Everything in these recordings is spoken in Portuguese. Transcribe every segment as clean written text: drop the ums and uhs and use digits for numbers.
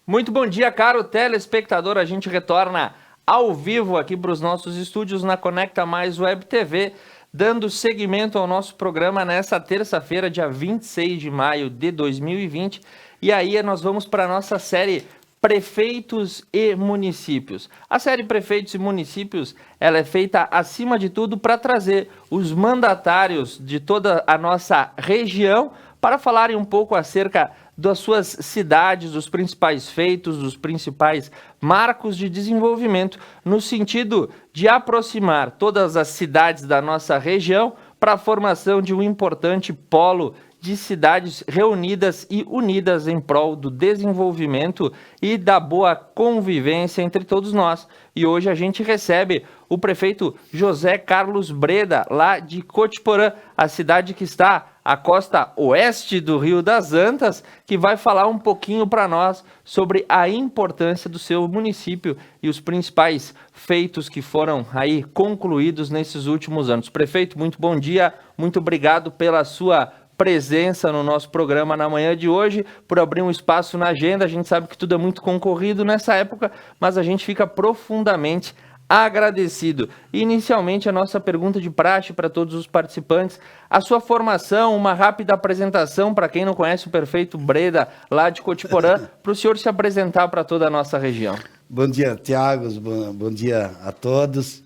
Muito bom dia, caro telespectador. A gente retorna ao vivo aqui para os nossos estúdios na Conecta Mais Web TV, dando seguimento ao nosso programa nessa terça-feira, dia 26 de maio de 2020. E aí nós vamos para a nossa série Prefeitos e Municípios. A série Prefeitos e Municípios, ela é feita acima de tudo para trazer os mandatários de toda a nossa região para falarem um pouco acerca das suas cidades, dos principais feitos, dos principais marcos de desenvolvimento, no sentido de aproximar todas as cidades da nossa região para a formação de um importante polo de cidades reunidas e unidas em prol do desenvolvimento e da boa convivência entre todos nós. E hoje a gente recebe o prefeito José Carlos Breda, lá de Cotiporã, a cidade que está à costa oeste do Rio das Antas, que vai falar um pouquinho para nós sobre a importância do seu município e os principais feitos que foram aí concluídos nesses últimos anos. Prefeito, muito bom dia, muito obrigado pela sua presença no nosso programa na manhã de hoje, por abrir um espaço na agenda. A gente sabe que tudo é muito concorrido nessa época, mas a gente fica profundamente agradecido. Inicialmente, a nossa pergunta de praxe para todos os participantes: a sua formação, uma rápida apresentação para quem não conhece o prefeito Breda, lá de Cotiporã, para o senhor se apresentar para toda a nossa região. Bom dia, Tiago, bom dia a todos.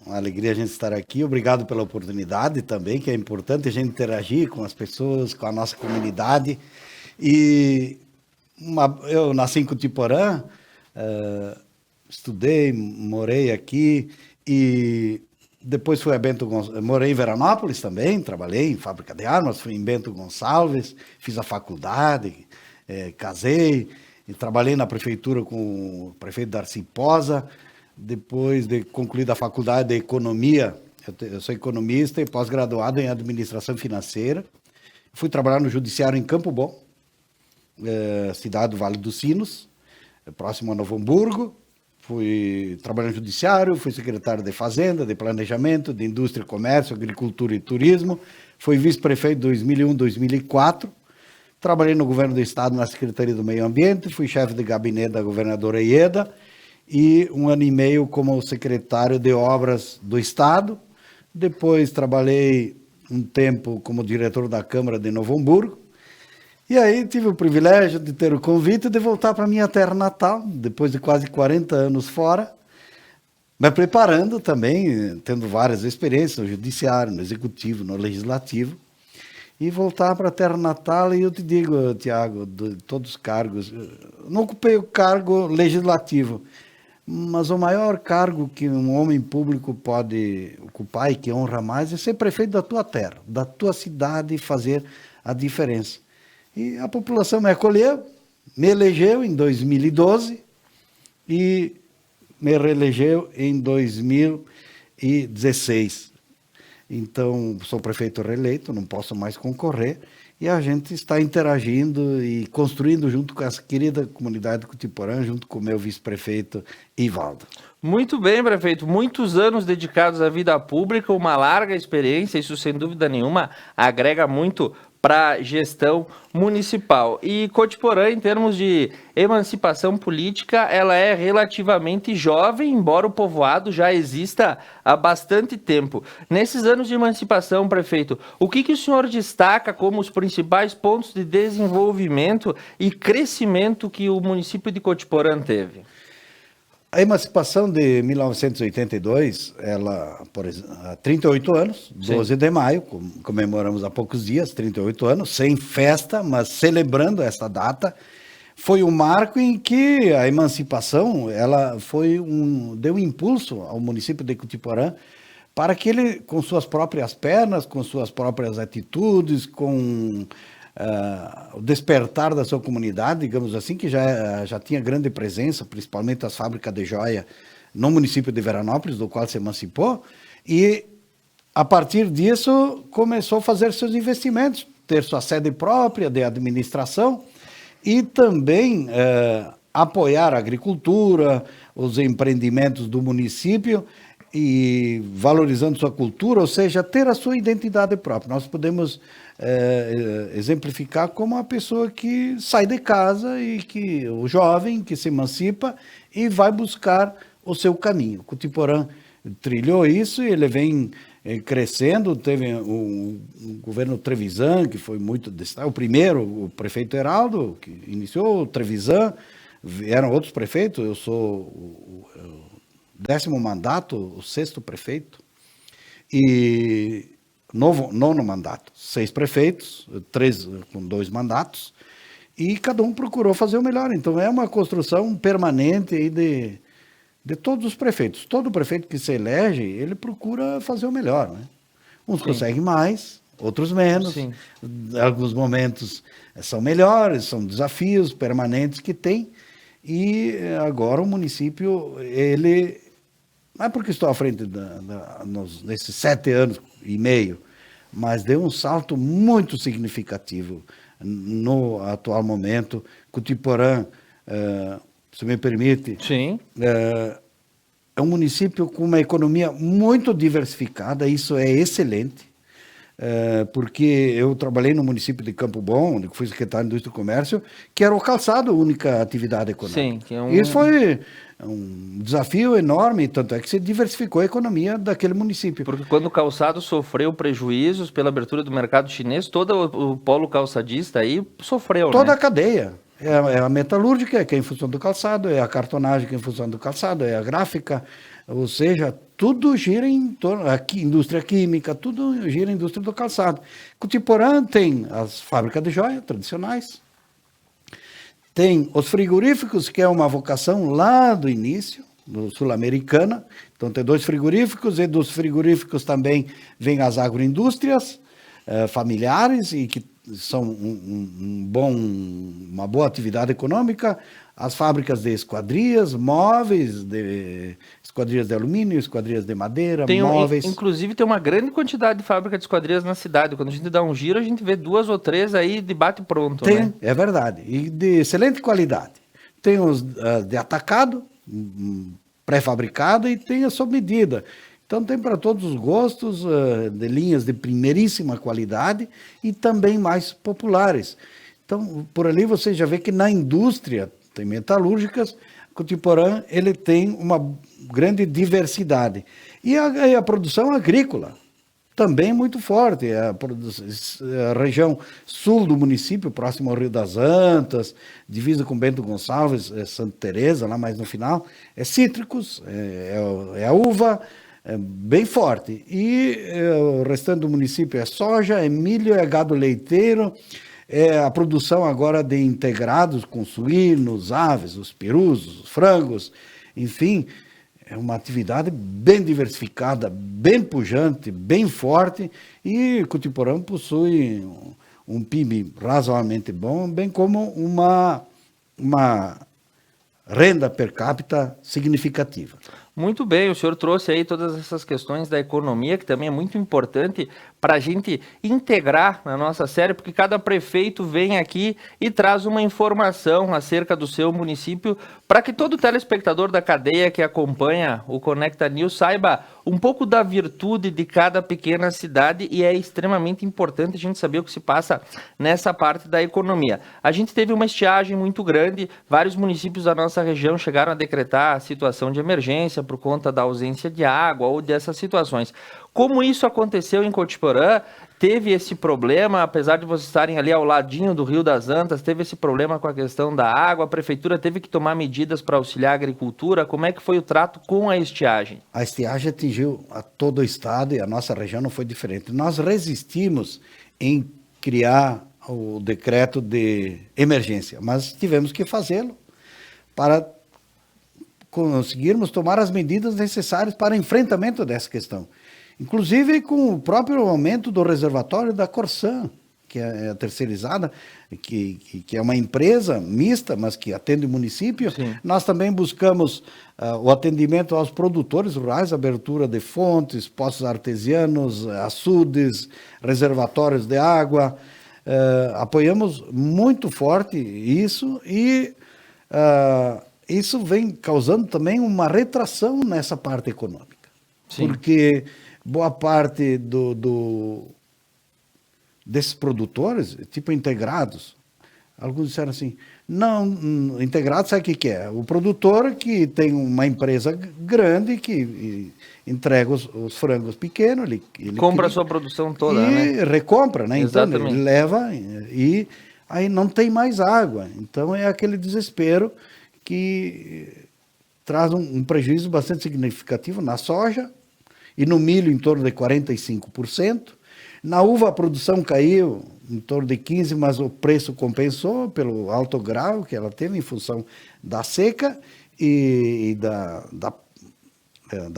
Uma alegria a gente estar aqui. Obrigado pela oportunidade também, que é importante a gente interagir com as pessoas, com a nossa comunidade. Eu nasci em Cotiporã, estudei, morei aqui e depois fui a Bento Gonçalves. Morei em Veranópolis também, trabalhei em fábrica de armas, fui em Bento Gonçalves, fiz a faculdade, casei e trabalhei na prefeitura com o prefeito Darcy Posa. Depois de concluída a faculdade de economia, eu sou economista e pós-graduado em administração financeira. Fui trabalhar no judiciário em Campo Bom, cidade do Vale dos Sinos, próximo a Novo Hamburgo. Fui trabalhar no judiciário, fui secretário de Fazenda, de Planejamento, de Indústria, Comércio, Agricultura e Turismo. Fui vice-prefeito de 2001 2004. Trabalhei no governo do estado na Secretaria do Meio Ambiente, fui chefe de gabinete da governadora Ieda, e 1 ano e meio como secretário de obras do estado. Depois trabalhei um tempo como diretor da Câmara de Novo Hamburgo. E aí tive o privilégio de ter o convite de voltar para minha terra natal, depois de quase 40 anos fora, me preparando também, tendo várias experiências no judiciário, no executivo, no legislativo, e voltar para a terra natal. E eu te digo, Tiago, de todos os cargos, não ocupei o cargo legislativo, mas o maior cargo que um homem público pode ocupar e que honra mais é ser prefeito da tua terra, da tua cidade, e fazer a diferença. E a população me acolheu, me elegeu em 2012 e me reelegeu em 2016. Então, sou prefeito reeleito, não posso mais concorrer, e a gente está interagindo e construindo junto com essa querida comunidade de Cotiporã, junto com o meu vice-prefeito Ivaldo. Muito bem, prefeito. Muitos anos dedicados à vida pública, uma larga experiência, isso sem dúvida nenhuma agrega muito para a gestão municipal. E Cotiporã, em termos de emancipação política, ela é relativamente jovem, embora o povoado já exista há bastante tempo. Nesses anos de emancipação, prefeito, o que o senhor destaca como os principais pontos de desenvolvimento e crescimento que o município de Cotiporã teve? A emancipação de 1982, ela, há 38 anos, 12 Sim. de maio, comemoramos há poucos dias, 38 anos, sem festa, mas celebrando essa data, foi um marco em que a emancipação, ela deu impulso ao município de Cotiporã para que ele, com suas próprias pernas, com suas próprias atitudes, com o despertar da sua comunidade, digamos assim, que já tinha grande presença, principalmente as fábricas de joia no município de Veranópolis, do qual se emancipou, e a partir disso começou a fazer seus investimentos, ter sua sede própria de administração e também apoiar a agricultura, os empreendimentos do município, e valorizando sua cultura, ou seja, ter a sua identidade própria. Nós podemos exemplificar como a pessoa que sai de casa e que o jovem que se emancipa e vai buscar o seu caminho. Cotiporã trilhou isso e ele vem crescendo. Teve o governo Trevisan, que foi muito destaque, o primeiro, o prefeito Heraldo, que iniciou o Trevisan, vieram outros prefeitos, eu sou o 10º mandato, o 6º prefeito, e nono mandato, 6 prefeitos, 3 com 2 mandatos, e cada um procurou fazer o melhor. Então é uma construção permanente aí de todos os prefeitos. Todo prefeito que se elege, ele procura fazer o melhor, né? Uns conseguem mais, outros menos. Sim. Em alguns momentos são melhores, são desafios permanentes que tem. E agora o município, ele, não é porque estou à frente nesses 7 anos e meio, mas deu um salto muito significativo no atual momento. Cotiporã, se me permite, sim, é um município com uma economia muito diversificada, isso é excelente, porque eu trabalhei no município de Campo Bom, onde fui secretário de Indústria e Comércio, que era o calçado a única atividade econômica. Sim, que é Isso foi um desafio enorme, tanto é que se diversificou a economia daquele município. Porque quando o calçado sofreu prejuízos pela abertura do mercado chinês, todo o polo calçadista aí sofreu, toda né? a cadeia. É a metalúrgica, que é em função do calçado, é a cartonagem, que é em função do calçado, é a gráfica, ou seja, tudo gira em torno, aqui, indústria química, tudo gira em indústria do calçado. Cotiporã tem as fábricas de joia tradicionais, tem os frigoríficos, que é uma vocação lá do início, do Sul-Americana. Então tem 2 frigoríficos, e dos frigoríficos também vem as agroindústrias familiares, e que são uma boa atividade econômica, as fábricas de esquadrias, móveis, esquadrias de alumínio, esquadrias de madeira, móveis. Inclusive tem uma grande quantidade de fábricas de esquadrias na cidade. Quando a gente dá um giro, a gente vê 2 ou 3 aí de bate pronto. Tem, né? É verdade, e de excelente qualidade. Tem os de atacado, pré-fabricado, e tem a sob medida. Então tem para todos os gostos, de linhas de primeiríssima qualidade e também mais populares. Então, por ali você já vê que na indústria, tem metalúrgicas, Cotiporã ele tem uma grande diversidade. E a produção agrícola, também muito forte. A região sul do município, próximo ao Rio das Antas, divisa com Bento Gonçalves, Santa Teresa, lá mais no final, é cítricos, é a uva, é bem forte. E o restante do município é soja, é milho, é gado leiteiro, é a produção agora de integrados com suínos, aves, os perus, os frangos, enfim, é uma atividade bem diversificada, bem pujante, bem forte, e Cotiporã possui um PIB razoavelmente bom, bem como uma renda per capita significativa. Muito bem, o senhor trouxe aí todas essas questões da economia, que também é muito importante para a gente integrar na nossa série, porque cada prefeito vem aqui e traz uma informação acerca do seu município, para que todo telespectador da cadeia que acompanha o Conecta News saiba um pouco da virtude de cada pequena cidade, e é extremamente importante a gente saber o que se passa nessa parte da economia. A gente teve uma estiagem muito grande, vários municípios da nossa região chegaram a decretar a situação de emergência por conta da ausência de água ou dessas situações. Como isso aconteceu em Cotiporã, teve esse problema, apesar de vocês estarem ali ao ladinho do Rio das Antas, teve esse problema com a questão da água, a prefeitura teve que tomar medidas para auxiliar a agricultura. Como é que foi o trato com a estiagem? A estiagem atingiu a todo o estado e a nossa região não foi diferente. Nós resistimos em criar o decreto de emergência, mas tivemos que fazê-lo para conseguirmos tomar as medidas necessárias para enfrentamento dessa questão. Inclusive com o próprio aumento do reservatório da Corsan, que é terceirizada, que é uma empresa mista, mas que atende o município. Sim. Nós também buscamos o atendimento aos produtores rurais, abertura de fontes, poços artesianos, açudes, reservatórios de água. Apoiamos muito forte isso, e isso vem causando também uma retração nessa parte econômica. Sim. Porque boa parte desses produtores, tipo integrados, alguns disseram assim, não, integrado sabe o que é? O produtor que tem uma empresa grande que entrega os frangos pequenos, ele Compra cria, a sua produção toda, e né? recompra, né? Então ele Exatamente. leva e aí não tem mais água. Então é aquele desespero que traz um prejuízo bastante significativo na soja e no milho em torno de 45%. Na uva a produção caiu em torno de 15%, mas o preço compensou pelo alto grau que ela teve em função da seca e da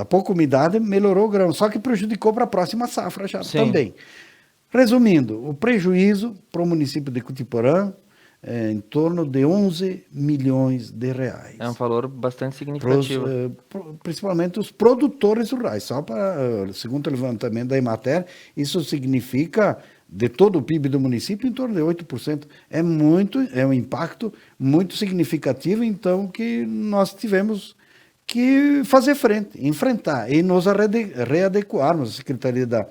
pouca umidade, melhorou o grão, só que prejudicou para a próxima safra já Sim. também. Resumindo, o prejuízo para o município de Cutiporã é em torno de 11 milhões de reais. É um valor bastante significativo. Principalmente os produtores rurais. Só para, segundo o levantamento da Emater, isso significa, de todo o PIB do município, em torno de 8%. É um impacto muito significativo, então, que nós tivemos que fazer frente, enfrentar e nos readequarmos. A Secretaria da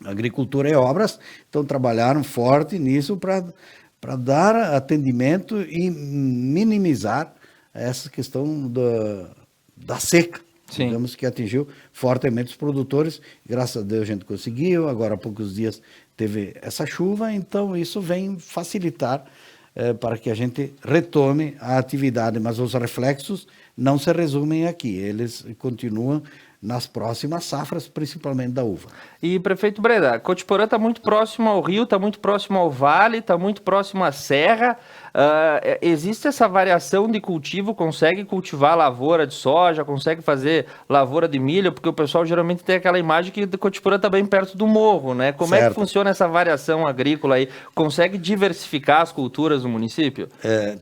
Agricultura e Obras, então, trabalharam forte nisso para dar atendimento e minimizar essa questão da seca, Sim. digamos, que atingiu fortemente os produtores. Graças a Deus a gente conseguiu, agora há poucos dias teve essa chuva, então isso vem facilitar para que a gente retome a atividade, mas os reflexos não se resumem aqui, eles continuam nas próximas safras, principalmente da uva. E, prefeito Breda, Cotiporã está muito próximo ao rio, está muito próximo ao vale, está muito próximo à serra. Existe essa variação de cultivo? Consegue cultivar lavoura de soja, consegue fazer lavoura de milho? Porque o pessoal geralmente tem aquela imagem que Cotiporã está bem perto do morro, né? Como é que funciona essa variação agrícola aí? Consegue diversificar as culturas no município?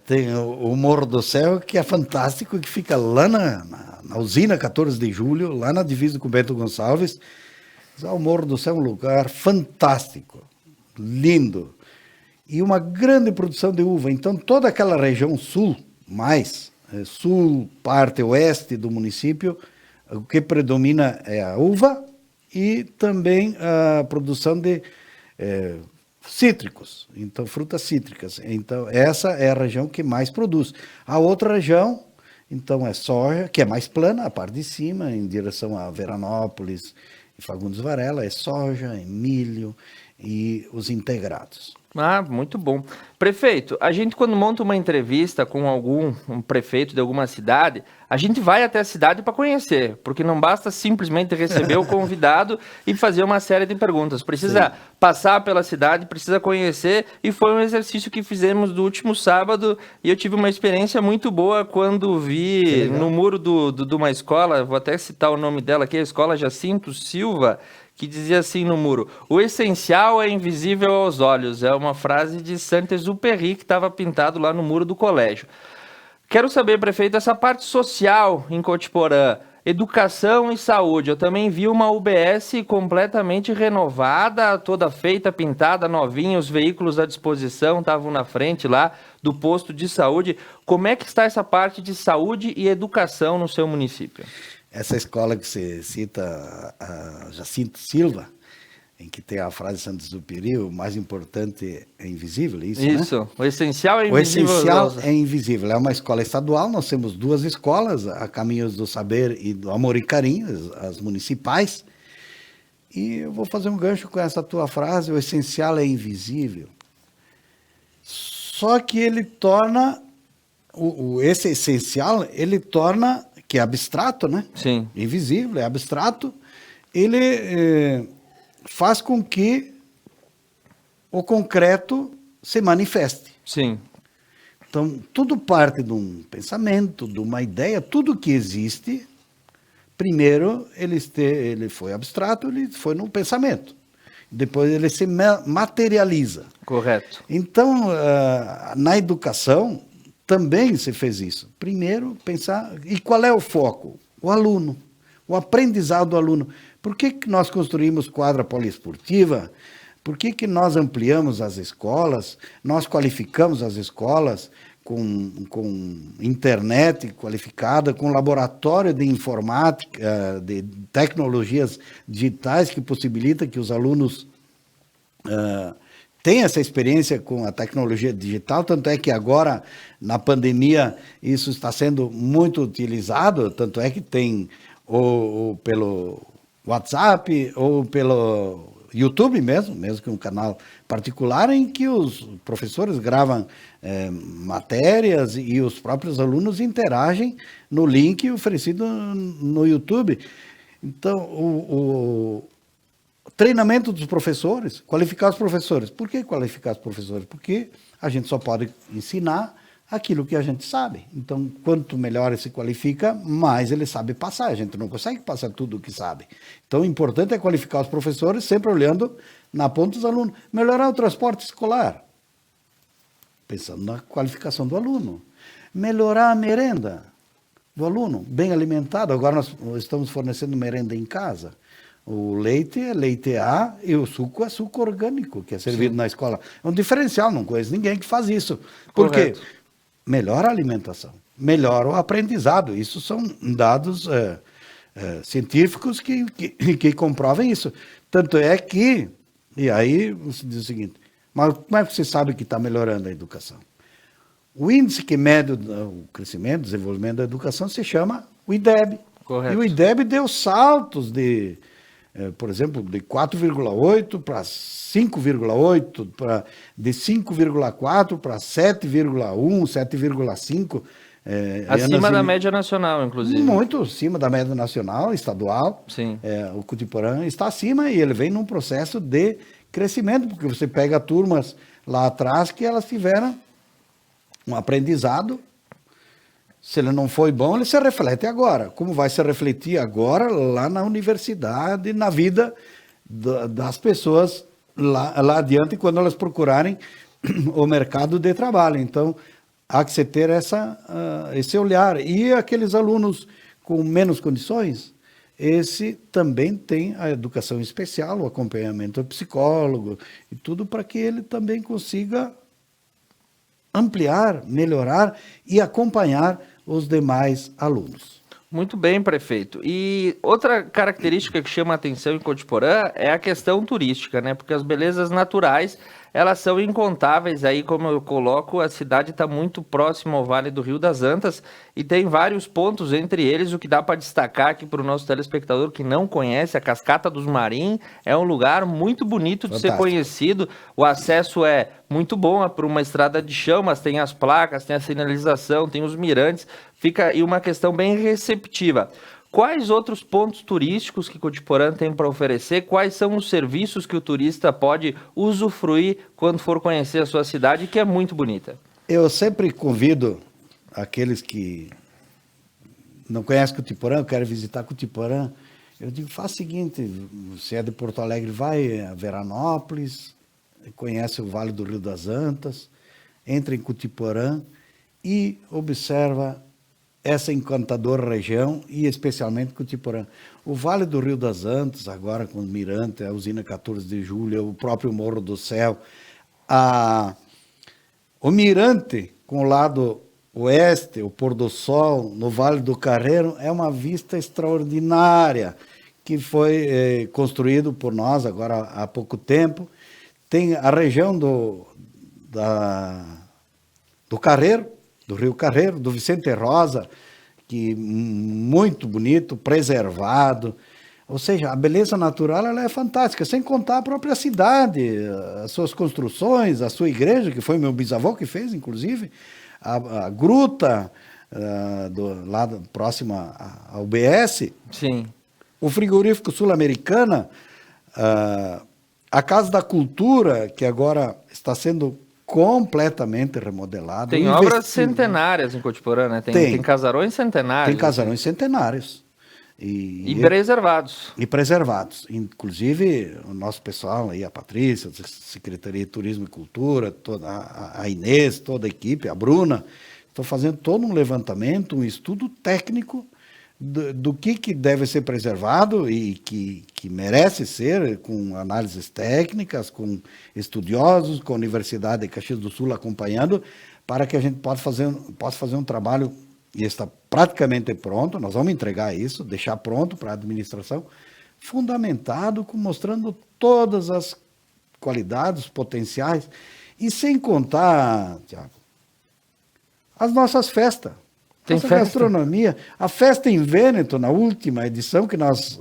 Tem o Morro do Céu, que é fantástico, que fica lá na usina 14 de julho, lá na divisa com Bento Gonçalves. O Morro do Céu é um lugar fantástico, lindo, e uma grande produção de uva. Então, toda aquela região sul, sul, parte oeste do município, o que predomina é a uva e também a produção de cítricos, então frutas cítricas. Então, essa é a região que mais produz. A outra região, então, é soja, que é mais plana, a parte de cima, em direção a Veranópolis, Fagundes Varela, é soja, é milho e os integrados. Ah, muito bom. Prefeito, a gente quando monta uma entrevista com um prefeito de alguma cidade, a gente vai até a cidade para conhecer, porque não basta simplesmente receber o convidado e fazer uma série de perguntas. Precisa passar pela cidade, precisa conhecer, e foi um exercício que fizemos no último sábado, e eu tive uma experiência muito boa quando vi no muro de uma escola, vou até citar o nome dela aqui, a Escola Jacinto Silva, que dizia assim no muro: o essencial é invisível aos olhos. É uma frase de Saint-Exupéry que estava pintado lá no muro do colégio. Quero saber, prefeito, essa parte social em Cotiporã, educação e saúde. Eu também vi uma UBS completamente renovada, toda feita, pintada, novinha, os veículos à disposição estavam na frente lá do posto de saúde. Como é que está essa parte de saúde e educação no seu município? Essa escola que você cita, a Jacinto Silva, em que tem a frase de Saint-Exupéry, o mais importante é invisível, isso, né? Isso, o essencial é invisível. O essencial é invisível. É uma escola estadual, nós temos duas escolas, a Caminhos do Saber e do Amor e Carinho, as municipais. E eu vou fazer um gancho com essa tua frase, o essencial é invisível. Só que ele torna, esse essencial, ele torna, que é abstrato, né? Sim. Invisível, é abstrato, ele faz com que o concreto se manifeste. Sim. Então, tudo parte de um pensamento, de uma ideia, tudo que existe, primeiro ele foi abstrato, ele foi no pensamento. Depois ele se materializa. Correto. Então, na educação, também se fez isso. Primeiro, pensar, e qual é o foco? O aluno, o aprendizado do aluno. Por que nós construímos quadra poliesportiva? Por que nós ampliamos as escolas? Nós qualificamos as escolas? com internet qualificada, com laboratório de informática, de tecnologias digitais que possibilita que os alunos tenham essa experiência com a tecnologia digital, tanto é que agora, na pandemia, isso está sendo muito utilizado, tanto é que tem ou pelo WhatsApp ou pelo YouTube mesmo que um canal particular em que os professores gravam matérias e os próprios alunos interagem no link oferecido no YouTube. Então, o treinamento dos professores, qualificar os professores. Por que qualificar os professores? Porque a gente só pode ensinar aquilo que a gente sabe. Então, quanto melhor ele se qualifica, mais ele sabe passar. A gente não consegue passar tudo o que sabe. Então, o importante é qualificar os professores, sempre olhando na ponta dos alunos. Melhorar o transporte escolar, pensando na qualificação do aluno. Melhorar a merenda do aluno, bem alimentado. Agora nós estamos fornecendo merenda em casa. O leite é leite A e o suco é suco orgânico, que é servido na escola. É um diferencial, não conheço ninguém que faz isso. Por quê? Melhora a alimentação, melhora o aprendizado. Isso são dados científicos que comprovam isso. Tanto é que, e aí você diz o seguinte, mas como é que você sabe que está melhorando a educação? O índice que mede o crescimento, desenvolvimento da educação se chama o IDEB. Correto. E o IDEB deu saltos por exemplo, de 4,8 para 5,8, de 5,4 para 7,1, 7,5. Acima da média nacional, inclusive. Muito acima da média nacional, estadual. Sim. O Cutiporã está acima e ele vem num processo de crescimento, porque você pega turmas lá atrás que elas tiveram um aprendizado. Se ele não foi bom, ele se reflete agora. Como vai se refletir agora lá na universidade, na vida das pessoas lá adiante, quando elas procurarem o mercado de trabalho. Então, há que se ter esse olhar. E aqueles alunos com menos condições, esse também tem a educação especial, o acompanhamento ao psicólogo e tudo para que ele também consiga ampliar, melhorar e acompanhar os demais alunos. Muito bem, prefeito. E outra característica que chama a atenção em Cotiporã é a questão turística, né? Porque as belezas naturais, elas são incontáveis. Aí, como eu coloco, a cidade está muito próxima ao Vale do Rio das Antas e tem vários pontos, entre eles o que dá para destacar aqui para o nosso telespectador que não conhece, a Cascata dos Marim é um lugar muito bonito de ser conhecido. O acesso é muito bom, é por uma estrada de chão, mas tem as placas, tem a sinalização, tem os mirantes, fica aí uma questão bem receptiva. Quais outros pontos turísticos que Cotiporã tem para oferecer? Quais são os serviços que o turista pode usufruir quando for conhecer a sua cidade, que é muito bonita? Eu sempre convido aqueles que não conhecem Cotiporã, querem visitar Cotiporã, eu digo, faz o seguinte, você é de Porto Alegre, vai a Veranópolis, conhece o Vale do Rio das Antas, entra em Cotiporã e observa essa encantadora região e especialmente Cotiporã. O Vale do Rio das Antas, agora com o Mirante, a usina 14 de julho, o próprio Morro do Céu, o Mirante com o lado oeste, o pôr do sol no Vale do Carreiro, é uma vista extraordinária que foi construído por nós agora há pouco tempo. Tem a região do Carreiro, do Rio Carreiro, do Vicente Rosa, que muito bonito, preservado. Ou seja, a beleza natural ela é fantástica, sem contar a própria cidade, as suas construções, a sua igreja, que foi meu bisavô que fez, inclusive, a gruta lá próxima ao BS. Sim. O frigorífico Sul-Americana, a Casa da Cultura, que agora está sendo completamente remodelado. Tem obras centenárias em Cotiporã, né? Tem casarões centenários. Tem casarões centenários. E preservados. E preservados. Inclusive, o nosso pessoal aí, a Patrícia, a Secretaria de Turismo e Cultura, a Inês, toda a equipe, a Bruna, estão fazendo todo um levantamento, um estudo técnico do que deve ser preservado e que merece ser, com análises técnicas, com estudiosos, com a Universidade de Caxias do Sul acompanhando, para que a gente possa fazer um trabalho, e está praticamente pronto, nós vamos entregar isso, deixar pronto para a administração, fundamentado, mostrando todas as qualidades, potenciais, e sem contar, Tiago, as nossas festas. Tem Nossa festa? gastronomia. A festa em Vêneto, na última edição, que nós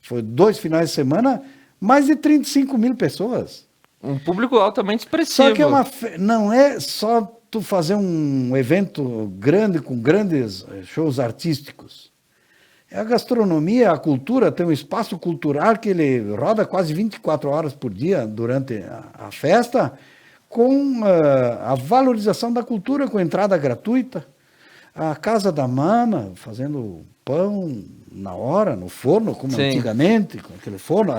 foi 2 finais de semana, mais de 35 mil pessoas. Um público altamente expressivo. Só que não é só tu fazer um evento grande com grandes shows artísticos. É a gastronomia, a cultura, tem um espaço cultural que ele roda quase 24 horas por dia durante a festa, com a valorização da cultura, com entrada gratuita. A Casa da Mama, fazendo pão na hora, no forno, como Sim. antigamente, com aquele forno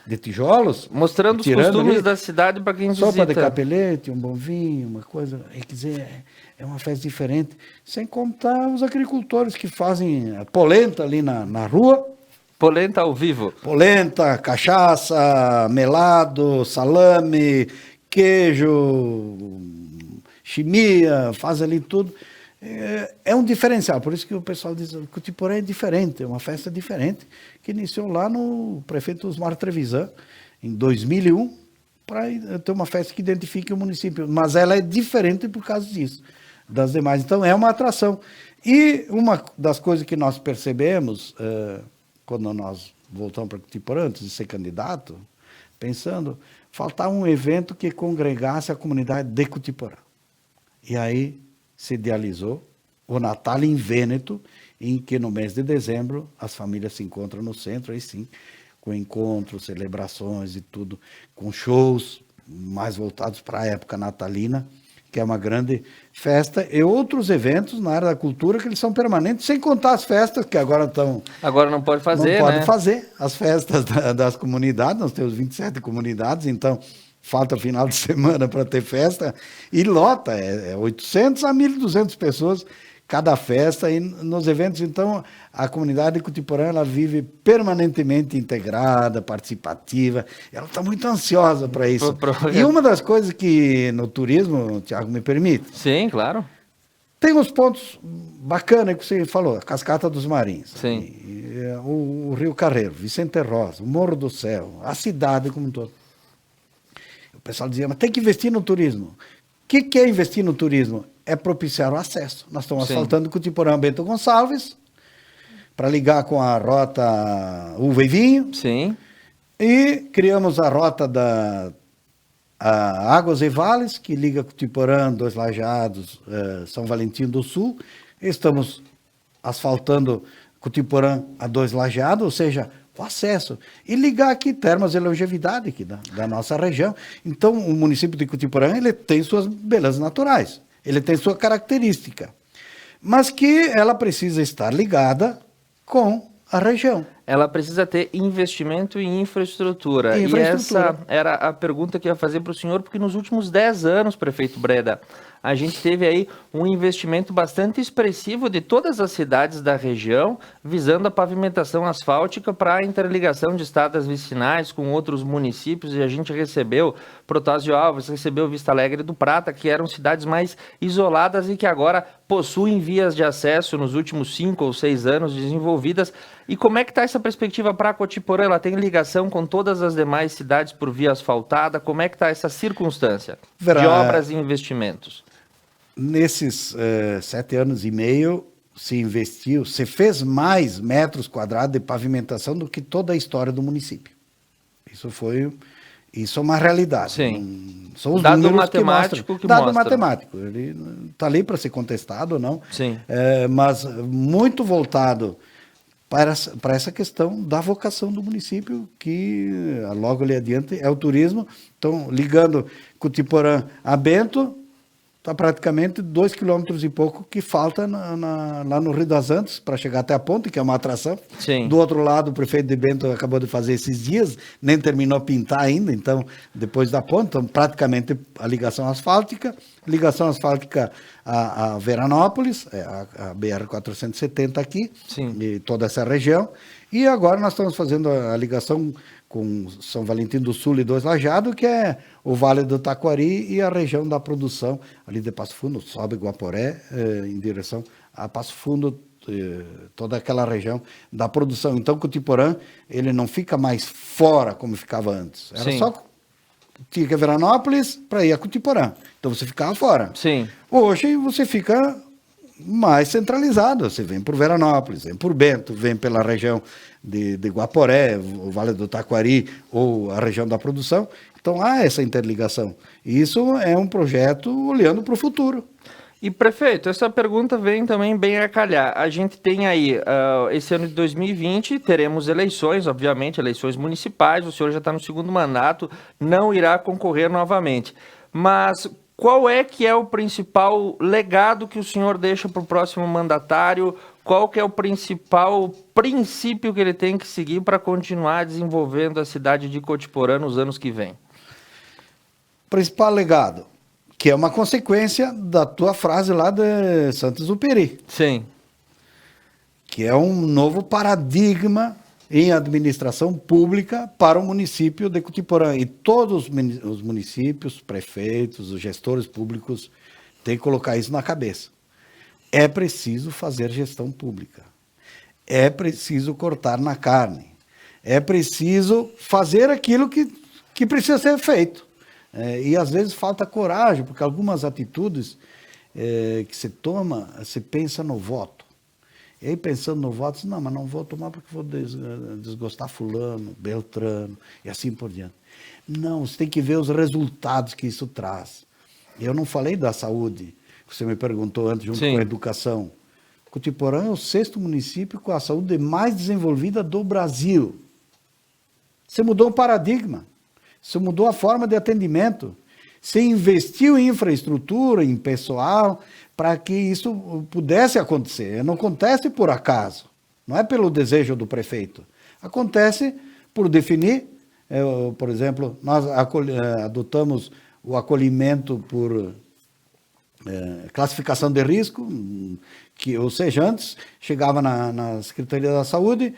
de tijolos. Mostrando os costumes da cidade para quem visita. Sopa de capelete, um bom vinho, uma coisa. Quer dizer, é uma festa diferente. Sem contar os agricultores que fazem a polenta ali na rua. Polenta ao vivo. Polenta, cachaça, melado, salame, queijo, chimia, faz ali tudo. É um diferencial, por isso que o pessoal diz que o Tiporã é diferente, é uma festa diferente, que iniciou lá no prefeito Osmar Trevisan, em 2001, para ter uma festa que identifique o município, mas ela é diferente por causa disso, das demais, então é uma atração. E uma das coisas que nós percebemos, quando nós voltamos para Tiporã, antes de ser candidato, pensando, faltava um evento que congregasse a comunidade de Cutiporã. E aí se idealizou o Natal em Vêneto, em que no mês de dezembro as famílias se encontram no centro, aí sim, com encontros, celebrações e tudo, com shows mais voltados para a época natalina, que é uma grande festa, e outros eventos na área da cultura que eles são permanentes, sem contar as festas que agora estão... Agora não pode fazer, Não pode né? fazer as festas das comunidades, nós temos 27 comunidades, então falta final de semana para ter festa, e lota, 800 a 1.200 pessoas cada festa, e nos eventos, então, a comunidade de Cutiporã, ela vive permanentemente integrada, participativa, ela está muito ansiosa para isso. E uma das coisas que no turismo, Tiago, me permite? Sim, claro. Tem uns pontos bacanas que você falou, a Cascata dos Marins, Sim. o Rio Carreiro, Vicente Rosa, o Morro do Céu, a cidade como um todo. O pessoal dizia, mas tem que investir no turismo. O que é investir no turismo? É propiciar o acesso. Nós estamos asfaltando Cutiporã Bento Gonçalves, para ligar com a rota Uva e Vinho. Sim. E criamos a rota da Águas e Vales, que liga Cutiporã, Dois Lajados, São Valentim do Sul. Estamos asfaltando Cutiporã a Dois Lajados, ou seja, o acesso. E ligar aqui Termas e Longevidade aqui da nossa região. Então, o município de Cutiporã, ele tem suas belezas naturais. Ele tem sua característica. Mas que ela precisa estar ligada com a região. Ela precisa ter investimento em infraestrutura. E essa era a pergunta que eu ia fazer para o senhor, porque nos últimos 10 anos, prefeito Breda, a gente teve aí um investimento bastante expressivo de todas as cidades da região, visando a pavimentação asfáltica para a interligação de estradas vicinais com outros municípios, e a gente recebeu Protásio Alves, recebeu Vista Alegre do Prata, que eram cidades mais isoladas e que agora possuem vias de acesso nos últimos 5 ou 6 anos desenvolvidas. E como é que está essa perspectiva para Cotiporã? Ela tem ligação com todas as demais cidades por via asfaltada? Como é que está essa circunstância de obras e investimentos? Nesses 7 anos e meio, se fez mais metros quadrados de pavimentação do que toda a história do município. Isso é uma realidade. Sim. São os dado números matemático que dado mostra. matemático. Ele está ali para ser contestado ou não. Sim. Mas muito voltado para essa questão da vocação do município, que logo ali adiante é o turismo. Então, ligando Cutiporã a Bento, está praticamente 2 quilômetros e pouco que falta lá no Rio das Antas para chegar até a ponte, que é uma atração. Sim. Do outro lado, o prefeito de Bento acabou de fazer esses dias, nem terminou pintar ainda, então, depois da ponte, então, praticamente a ligação asfáltica a Veranópolis, a BR-470 aqui, Sim. e toda essa região. E agora nós estamos fazendo a ligação com São Valentim do Sul e Dois Lajados, que é o Vale do Taquari e a região da produção ali de Passo Fundo, sobe Guaporé em direção a Passo Fundo, toda aquela região da produção. Então, Cutiporã, ele não fica mais fora como ficava antes. Era Sim. só tinha que ir a Veranópolis para ir a Cutiporã. Então, você ficava fora. Sim. Hoje, você fica mais centralizado. Você vem por Veranópolis, vem por Bento, vem pela região de Guaporé, o Vale do Taquari ou a região da produção. Então, há essa interligação. E isso é um projeto olhando para o futuro. E, prefeito, essa pergunta vem também bem a calhar. A gente tem aí, esse ano de 2020, teremos eleições, obviamente, eleições municipais, o senhor já está no segundo mandato, não irá concorrer novamente. Mas qual é que é o principal legado que o senhor deixa para o próximo mandatário? Qual que é o principal princípio que ele tem que seguir para continuar desenvolvendo a cidade de Cotiporã nos anos que vêm? Principal legado, que é uma consequência da tua frase lá de Saint-Exupéry. Sim. Que é um novo paradigma em administração pública para o município de Cutiporã. E todos os municípios, prefeitos, os gestores públicos têm que colocar isso na cabeça. É preciso fazer gestão pública. É preciso cortar na carne. É preciso fazer aquilo que precisa ser feito. E às vezes falta coragem, porque algumas atitudes que se toma, se pensa no voto. E aí pensando no voto, não, mas não vou tomar porque vou desgostar fulano, beltrano, e assim por diante. Não, você tem que ver os resultados que isso traz. Eu não falei da saúde, que você me perguntou antes, junto Sim. com a educação. Cotiporã é o 6º município com a saúde mais desenvolvida do Brasil. Você mudou o paradigma. Você mudou a forma de atendimento. Você investiu em infraestrutura, em pessoal, para que isso pudesse acontecer. Não acontece por acaso. Não é pelo desejo do prefeito. Acontece por definir. Por exemplo, nós adotamos o acolhimento por classificação de risco, ou seja, antes chegava na Secretaria da Saúde,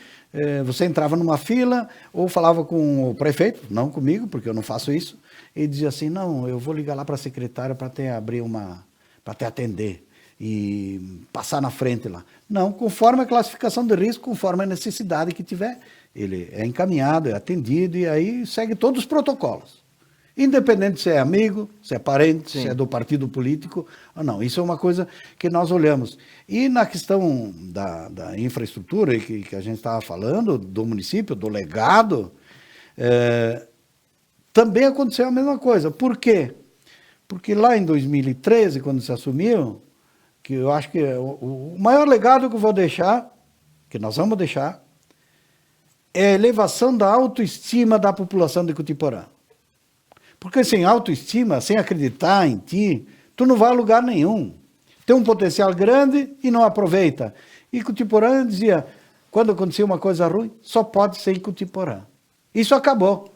você entrava numa fila ou falava com o prefeito, não comigo, porque eu não faço isso, e dizia assim, não, eu vou ligar lá para a secretária para te atender e passar na frente lá. Não, conforme a classificação de risco, conforme a necessidade que tiver, ele é encaminhado, é atendido e aí segue todos os protocolos. Independente se é amigo, se é parente, Sim. se é do partido político ou não. Isso é uma coisa que nós olhamos. E na questão da infraestrutura que a gente estava falando, do município, do legado, também aconteceu a mesma coisa. Por quê? Porque lá em 2013, quando se assumiu, que eu acho que o maior legado que eu vou deixar, que nós vamos deixar, é a elevação da autoestima da população de Cotiporã. Porque sem autoestima, sem acreditar em ti, tu não vai a lugar nenhum. Tem um potencial grande e não aproveita. E Cotiporã dizia, quando acontecia uma coisa ruim, só pode ser em Cotiporã. Isso acabou.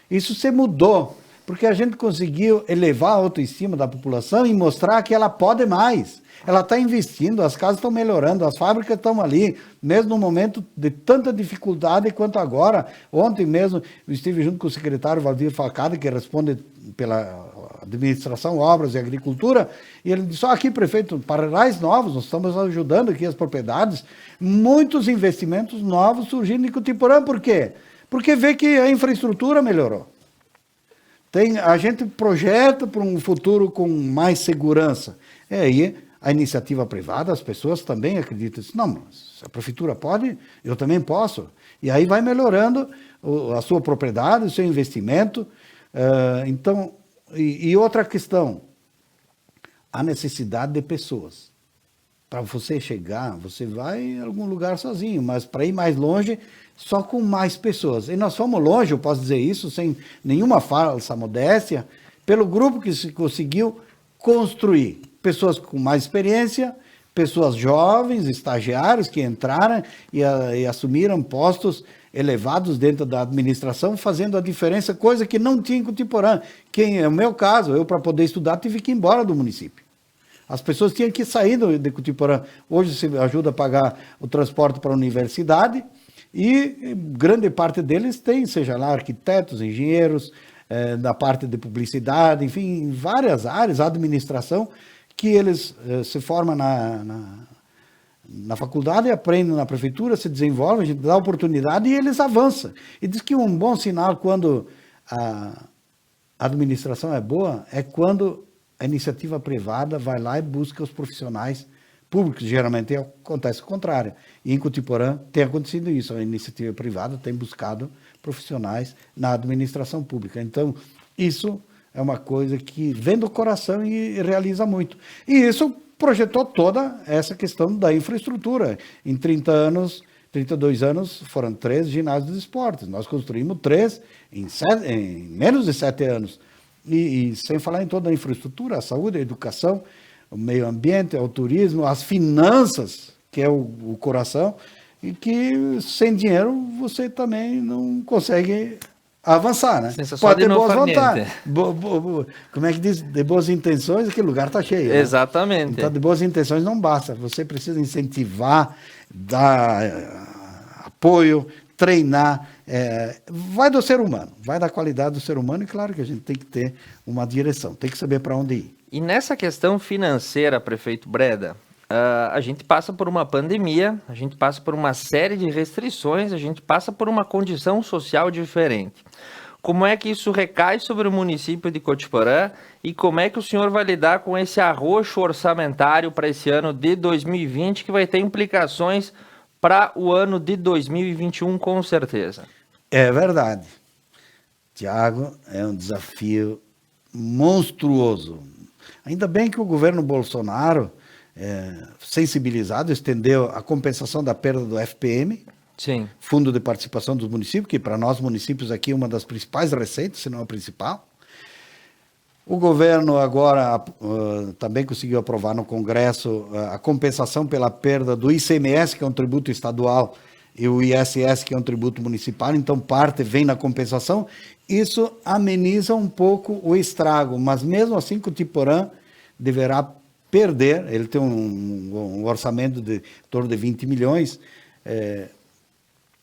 Isso se mudou, porque a gente conseguiu elevar a autoestima da população e mostrar que ela pode mais. Ela está investindo, as casas estão melhorando, as fábricas estão ali, mesmo no momento de tanta dificuldade quanto agora. Ontem mesmo eu estive junto com o secretário Valdir Falcada, que responde pela administração, obras e agricultura, e ele disse, aqui prefeito, parreirais novos, nós estamos ajudando aqui as propriedades, muitos investimentos novos surgindo em Cotiporã. Por quê? Porque vê que a infraestrutura melhorou. A gente projeta para um futuro com mais segurança. Aí a iniciativa privada, as pessoas também acreditam. Não, mas se a prefeitura pode, eu também posso. E aí vai melhorando a sua propriedade, o seu investimento. Então, e outra questão, a necessidade de pessoas. Para você chegar, você vai em algum lugar sozinho, mas para ir mais longe, só com mais pessoas. E nós fomos longe, eu posso dizer isso, sem nenhuma falsa modéstia, pelo grupo que se conseguiu construir. Pessoas com mais experiência, pessoas jovens, estagiários que entraram e assumiram postos elevados dentro da administração, fazendo a diferença, coisa que não tinha em Cotiporã. É o meu caso, eu para poder estudar tive que ir embora do município. As pessoas tinham que sair de Cotiporã. Hoje se ajuda a pagar o transporte para a universidade E grande parte deles tem, seja lá arquitetos, engenheiros, da parte de publicidade, enfim, em várias áreas, administração, que eles se formam na faculdade, aprendem na prefeitura, se desenvolvem, a gente dá oportunidade e eles avançam. E diz que um bom sinal quando a administração é boa é quando a iniciativa privada vai lá e busca os profissionais públicos. Geralmente acontece o contrário. E em Cotiporã tem acontecido isso. A iniciativa privada tem buscado profissionais na administração pública. Então, isso é uma coisa que vem do coração e realiza muito. E isso projetou toda essa questão da infraestrutura. Em 32 anos, foram 3 ginásios de esportes. Nós construímos 3 em menos de 7 anos. E sem falar em toda a infraestrutura, a saúde, a educação, o meio ambiente, o turismo, as finanças, que é o coração, e que sem dinheiro você também não consegue avançar, né? Pode ter boas vontades. Como é que diz? De boas intenções, aquele lugar está cheio. Exatamente. Né? Então, de boas intenções não basta. Você precisa incentivar, dar apoio, treinar. Vai do ser humano, vai da qualidade do ser humano, e claro que a gente tem que ter uma direção, tem que saber para onde ir. E nessa questão financeira, prefeito Breda, a gente passa por uma pandemia, a gente passa por uma série de restrições, a gente passa por uma condição social diferente. Como é que isso recai sobre o município de Cotiporã e como é que o senhor vai lidar com esse arroxo orçamentário para esse ano de 2020, que vai ter implicações para o ano de 2021, com certeza? É verdade. Tiago, é um desafio monstruoso. Ainda bem que o governo Bolsonaro, sensibilizado, estendeu a compensação da perda do FPM, sim, Fundo de Participação dos Municípios, que para nós municípios aqui é uma das principais receitas, se não a principal. O governo agora também conseguiu aprovar no Congresso a compensação pela perda do ICMS, que é um tributo estadual, e o ISS, que é um tributo municipal, então parte vem na compensação. Isso ameniza um pouco o estrago, mas mesmo assim Cotiporã deverá perder, ele tem um orçamento de em torno de 20 milhões,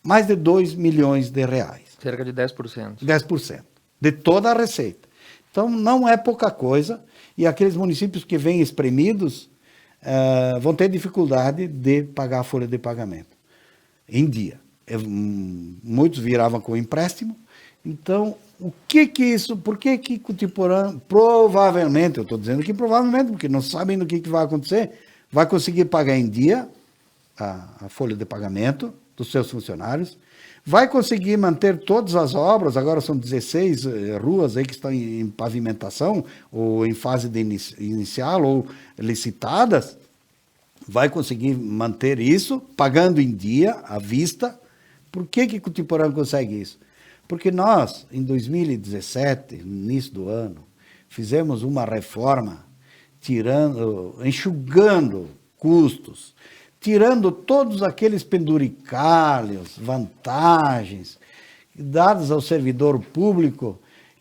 mais de 2 milhões de reais. Cerca de 10%. 10% de toda a receita. Então, não é pouca coisa, e aqueles municípios que vêm espremidos vão ter dificuldade de pagar a folha de pagamento em dia. Muitos viravam com empréstimo. Então, por que Cotiporã, provavelmente, eu estou dizendo que provavelmente, porque não sabem do que vai acontecer, vai conseguir pagar em dia a folha de pagamento dos seus funcionários, vai conseguir manter todas as obras, agora são 16 ruas aí que estão em pavimentação, ou em fase de inicial, ou licitadas, vai conseguir manter isso, pagando em dia, à vista. Por que Cotiporã consegue isso? Porque nós, em 2017, no início do ano, fizemos uma reforma enxugando custos, tirando todos aqueles penduricalhos, vantagens dadas ao servidor público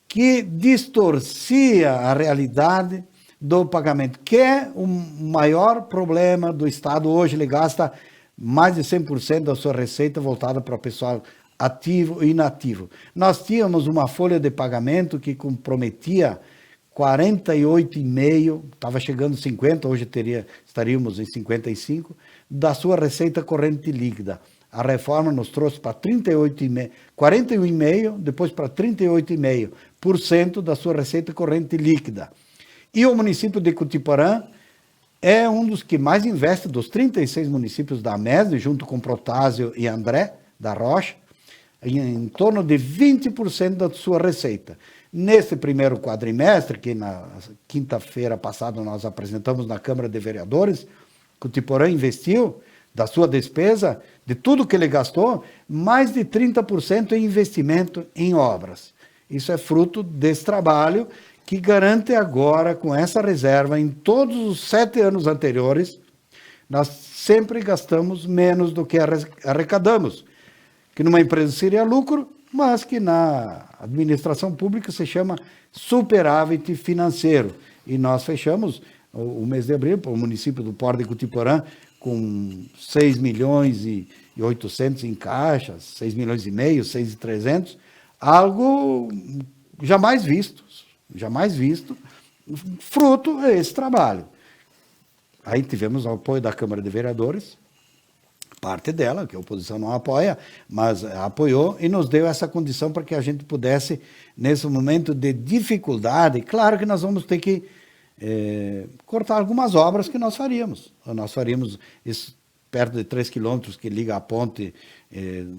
que distorcia a realidade do pagamento, que é o maior problema do Estado hoje. Ele gasta mais de 100% da sua receita voltada para o pessoal ativo e inativo. Nós tínhamos uma folha de pagamento que comprometia 48,5%, estava chegando 50%, hoje estaríamos em 55%, da sua receita corrente líquida. A reforma nos trouxe para 41,5%, depois para 38,5% da sua receita corrente líquida. E o município de Cotiporã é um dos que mais investe dos 36 municípios da MESD, junto com Protásio e André da Rocha, em torno de 20% da sua receita. Nesse primeiro quadrimestre, que na quinta-feira passada nós apresentamos na Câmara de Vereadores, Cotiporã investiu da sua despesa, de tudo que ele gastou, mais de 30% em investimento em obras. Isso é fruto desse trabalho que garante agora, com essa reserva, em todos os 7 anos anteriores, nós sempre gastamos menos do que arrecadamos, que numa empresa seria lucro, mas que na administração pública se chama superávit financeiro. E nós fechamos o mês de abril, para o município do Porto de Cotiporã, com 6 milhões e 800 em caixa, 6 milhões e meio, 6 e 300, algo jamais visto, fruto desse trabalho. Aí tivemos o apoio da Câmara de Vereadores, parte dela, que a oposição não apoia, mas apoiou e nos deu essa condição para que a gente pudesse, nesse momento de dificuldade, claro que nós vamos ter que cortar algumas obras que nós faríamos. Nós faríamos isso perto de 3 quilômetros que liga a ponte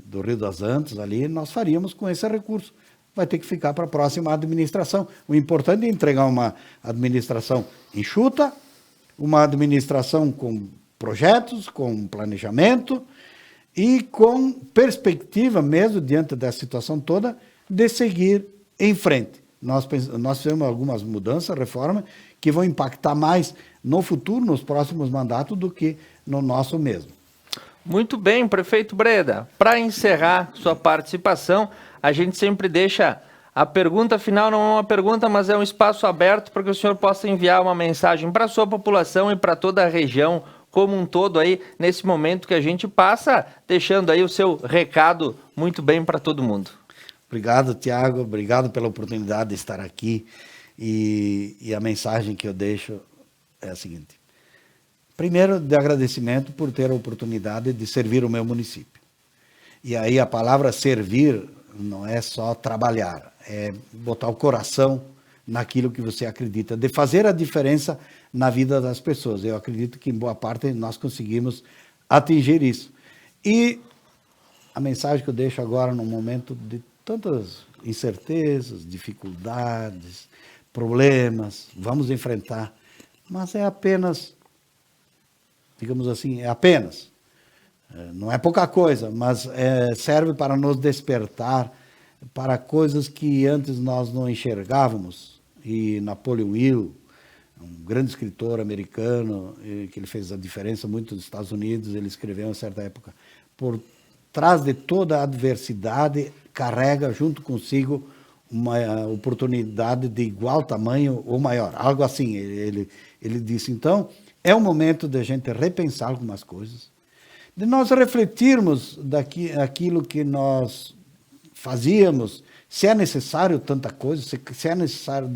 do Rio das Antas ali, nós faríamos com esse recurso. Vai ter que ficar para a próxima administração. O importante é entregar uma administração enxuta, uma administração com projetos, com planejamento e com perspectiva mesmo, diante da situação toda, de seguir em frente. Nós fizemos algumas mudanças, reformas, que vão impactar mais no futuro, nos próximos mandatos, do que no nosso mesmo. Muito bem, prefeito Breda. Para encerrar sua participação, a gente sempre deixa a pergunta final, não é uma pergunta, mas é um espaço aberto para que o senhor possa enviar uma mensagem para a sua população e para toda a região como um todo aí, nesse momento que a gente passa, deixando aí o seu recado muito bem para todo mundo. Obrigado, Tiago, obrigado pela oportunidade de estar aqui e a mensagem que eu deixo é a seguinte. Primeiro, de agradecimento por ter a oportunidade de servir o meu município. E aí a palavra servir não é só trabalhar, é botar o coração naquilo que você acredita, de fazer a diferença na vida das pessoas. Eu acredito que em boa parte nós conseguimos atingir isso. E a mensagem que eu deixo agora, num momento de tantas incertezas, dificuldades, problemas, vamos enfrentar, mas é apenas, digamos assim, não é pouca coisa, mas serve para nos despertar para coisas que antes nós não enxergávamos. E Napoleon Hill, um grande escritor americano, que ele fez a diferença muito nos Estados Unidos, ele escreveu em certa época, por trás de toda a adversidade, carrega junto consigo uma oportunidade de igual tamanho ou maior, algo assim, ele disse. Então, é um momento de a gente repensar algumas coisas, de nós refletirmos daquilo que nós fazíamos, se é necessário tanta coisa, se é necessário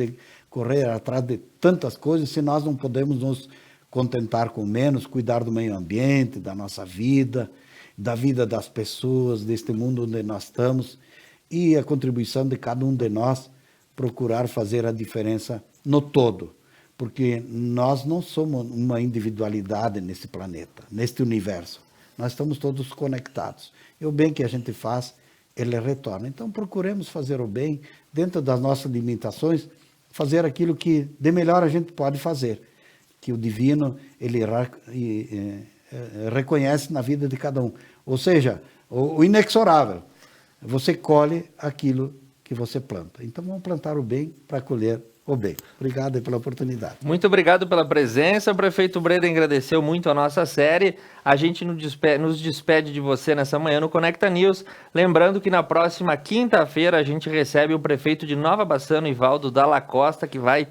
correr atrás de tantas coisas, se nós não podemos nos contentar com menos, cuidar do meio ambiente, da nossa vida, da vida das pessoas, deste mundo onde nós estamos, e a contribuição de cada um de nós procurar fazer a diferença no todo, porque nós não somos uma individualidade nesse planeta, neste universo, nós estamos todos conectados, e o bem que a gente faz, ele retorna. Então procuremos fazer o bem, dentro das nossas limitações, fazer aquilo que de melhor a gente pode fazer, que o divino ele reconhece na vida de cada um. Ou seja, o inexorável, você colhe aquilo que você planta. Então vamos plantar o bem para colher o bem. Obrigado pela oportunidade. Muito obrigado pela presença. O prefeito Breda agradeceu muito a nossa série. A gente nos despede de você nessa manhã no Conecta News. Lembrando que na próxima quinta-feira a gente recebe o prefeito de Nova Bassano, Ivaldo Dalla Costa, que vai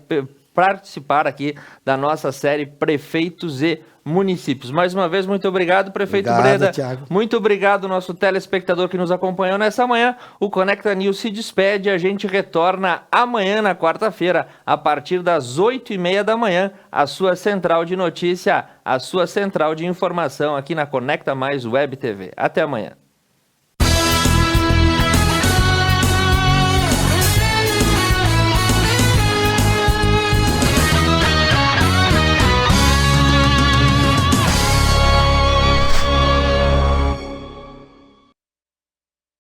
participar aqui da nossa série Prefeitos e Municípios. Mais uma vez, muito obrigado, prefeito Breda. Thiago. Muito obrigado, nosso telespectador que nos acompanhou nessa manhã. O Conecta News se despede. A gente retorna amanhã, na quarta-feira, a partir das 8h30 da manhã, a sua central de notícia, a sua central de informação aqui na Conecta Mais Web TV. Até amanhã.